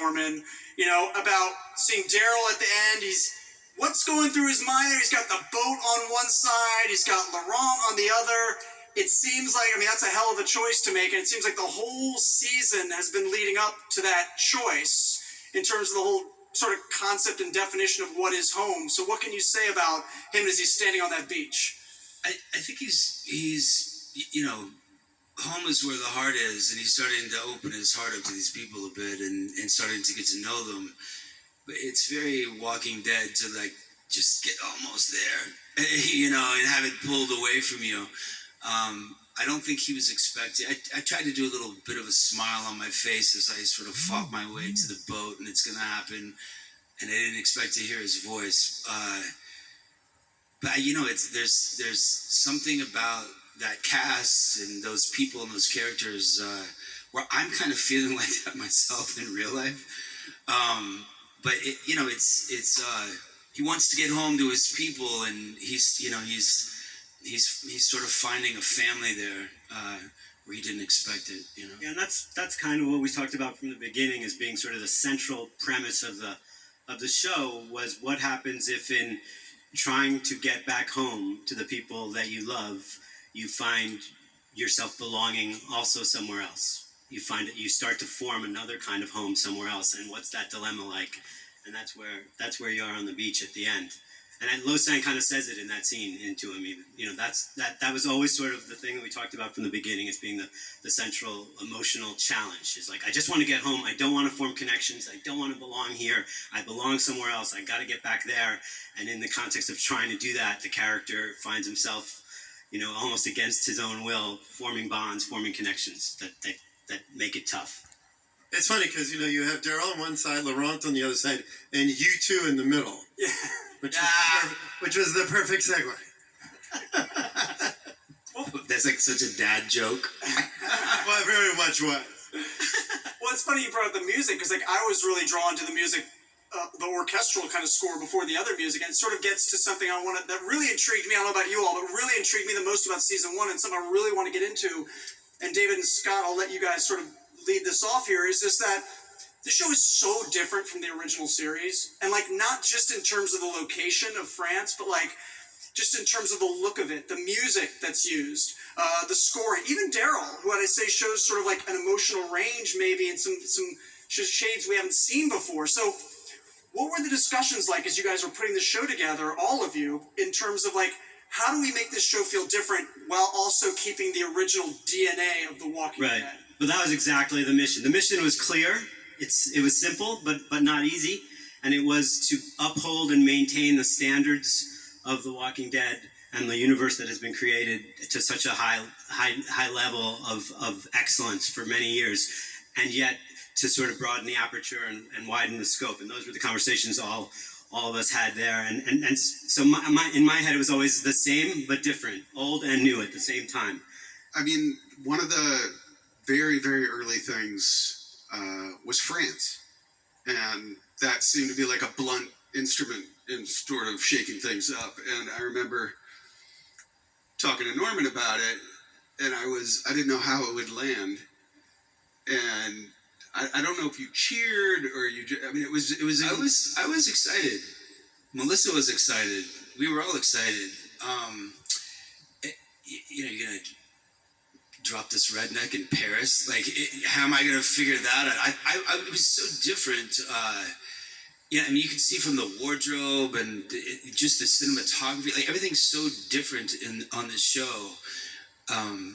Norman, you know, about seeing Daryl at the end. What's going through his mind there? He's got the boat on one side, he's got Laurent on the other. It seems like, I mean, that's a hell of a choice to make, and it seems like the whole season has been leading up to that choice in terms of the whole sort of concept and definition of what is home. So what can you say about him as he's standing on that beach? I think he's you know, home is where the heart is, and he's starting to open his heart up to these people a bit and starting to get to know them. But it's very Walking Dead to like just get almost there, you know, and have it pulled away from you. I don't think he was expecting. I tried to do a little bit of a smile on my face as I sort of fought my way to the boat, and it's going to happen. And I didn't expect to hear his voice. But you know, there's something about that cast and those people and those characters where I'm kind of feeling like that myself in real life. But it, you know, it's he wants to get home to his people, and he's sort of finding a family there where he didn't expect it, you know. Yeah, and that's kind of what we talked about from the beginning as being sort of the central premise of the show, was what happens if in trying to get back home to the people that you love, you find yourself belonging also somewhere else. You find that you start to form another kind of home somewhere else, and what's that dilemma like? And that's where you are on the beach at the end. And Lo-Sang kind of says it in that scene into him. Even, you know, that was always sort of the thing that we talked about from the beginning as being the central emotional challenge. Is like, I just want to get home. I don't want to form connections. I don't want to belong here. I belong somewhere else. I got to get back there. And in the context of trying to do that, the character finds himself, you know, almost against his own will, forming bonds, forming connections that make it tough. It's funny because, you know, you have Daryl on one side, Laurent on the other side, and you two in the middle. Yeah. Which was the perfect segue. That's like such a dad joke. Well, it very much was. Well, it's funny you brought up the music, because like I was really drawn to the music, the orchestral kind of score before the other music, and it sort of gets to something that really intrigued me. I don't know about you all, but really intrigued me the most about season one, and something I really want to get into. And David and Scott, I'll let you guys sort of lead this off here, is just that the show is so different from the original series, and like not just in terms of the location of France, but like just in terms of the look of it, the music that's used, the scoring, even Daryl, who I'd say shows sort of like an emotional range maybe, and some shades we haven't seen before. So what were the discussions like as you guys were putting the show together, all of you, in terms of like, how do we make this show feel different while also keeping the original DNA of The Walking Dead? But that was exactly the mission. The mission was clear. It was simple, but not easy. And it was to uphold and maintain the standards of The Walking Dead and the universe that has been created to such a high level of excellence for many years, and yet to sort of broaden the aperture and widen the scope. And those were the conversations all of us had there. And so in my head, it was always the same but different, old and new at the same time. I mean, one of the very, very early things was France. And that seemed to be like a blunt instrument in sort of shaking things up. And I remember talking to Norman about it, and I didn't know how it would land. And I don't know if you cheered or you. I mean, it was. I was excited. Melissa was excited. We were all excited. You know, you're gonna drop this redneck in Paris. Like, how am I gonna figure that out? It was so different. Yeah, I mean, you can see from the wardrobe and just the cinematography. Like, everything's so different on this show. I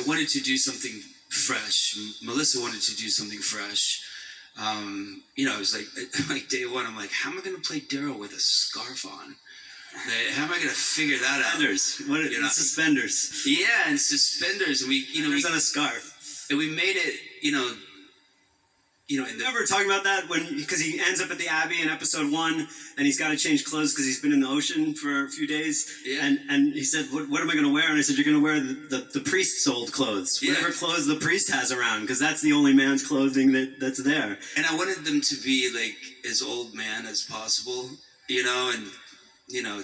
wanted to do something fresh. Melissa wanted to do something fresh. You know, it was like day one, I'm like, how am I going to play Daryl with a scarf on? How am I going to figure that out? Suspenders. Yeah, and suspenders. And we on a scarf. And we made it, you know, remember talking about that because he ends up at the Abbey in episode 1, and he's got to change clothes because he's been in the ocean for a few days. Yeah. And he said, what am I going to wear? And I said, you're going to wear the priest's old clothes, whatever clothes the priest has around, because that's the only man's clothing that's there. And I wanted them to be like as old man as possible, you know, and you know,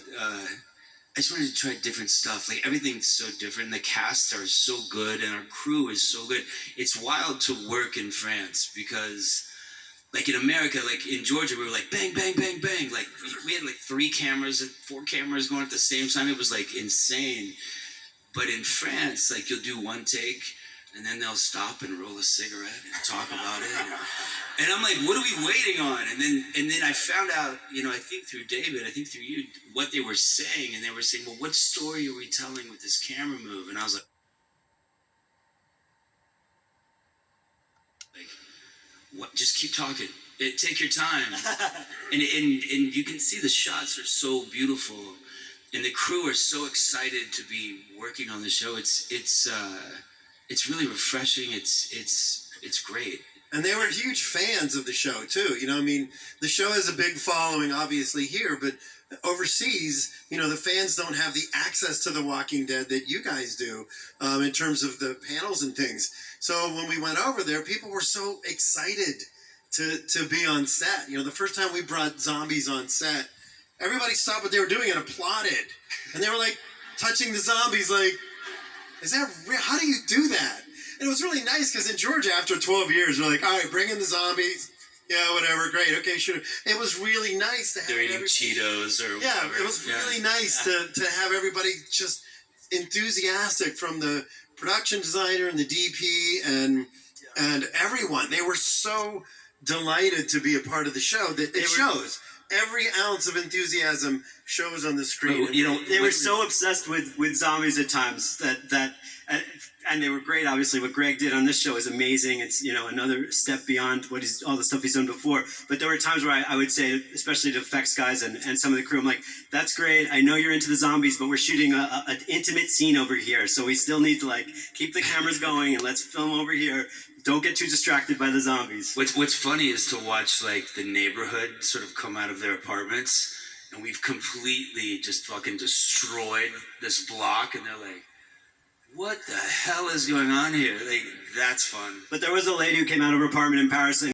I just wanted to try different stuff. Like everything's so different. The casts are so good, and our crew is so good. It's wild to work in France because, like in America, like in Georgia, we were like bang, bang, bang, bang. Like we had like 3 cameras and 4 cameras going at the same time. It was like insane. But in France, like you'll do one take, and then they'll stop and roll a cigarette and talk about it. And I'm like, what are we waiting on? And then I found out, I think through David, I think through you, what they were saying. And they were saying, well, what story are we telling with this camera move? And I was like, what? Just keep talking. Take your time. and you can see the shots are so beautiful. And the crew are so excited to be working on the show. It's really refreshing. It's great. And they were huge fans of the show too. I mean, the show has a big following, obviously here, but overseas, the fans don't have the access to The Walking Dead that you guys do in terms of the panels and things. So when we went over there, people were so excited to be on set. The first time we brought zombies on set, everybody stopped what they were doing and applauded. And they were like touching the zombies like, is that real? How do you do that? And it was really nice because in Georgia, after 12 years, we're like, all right, bring in the zombies. Yeah, whatever, great, okay, sure. It was really nice to have They're eating Cheetos or yeah, whatever. it was really nice to have everybody just enthusiastic, from the production designer and the DP and everyone. They were so delighted to be a part of the show that it shows. Every ounce of enthusiasm shows on the screen. They were so obsessed with zombies at times that and they were great. Obviously, what Greg did on this show is amazing. It's another step beyond all the stuff he's done before. But there were times where I would say, especially to effects guys and some of the crew, I'm like, that's great. I know you're into the zombies, but we're shooting an intimate scene over here, so we still need to keep the cameras going and let's film over here. Don't get too distracted by the zombies. What's funny is to watch the neighborhood sort of come out of their apartments, and we've completely just fucking destroyed this block, and they're like, what the hell is going on here? That's fun. But there was a lady who came out of her apartment in Paris and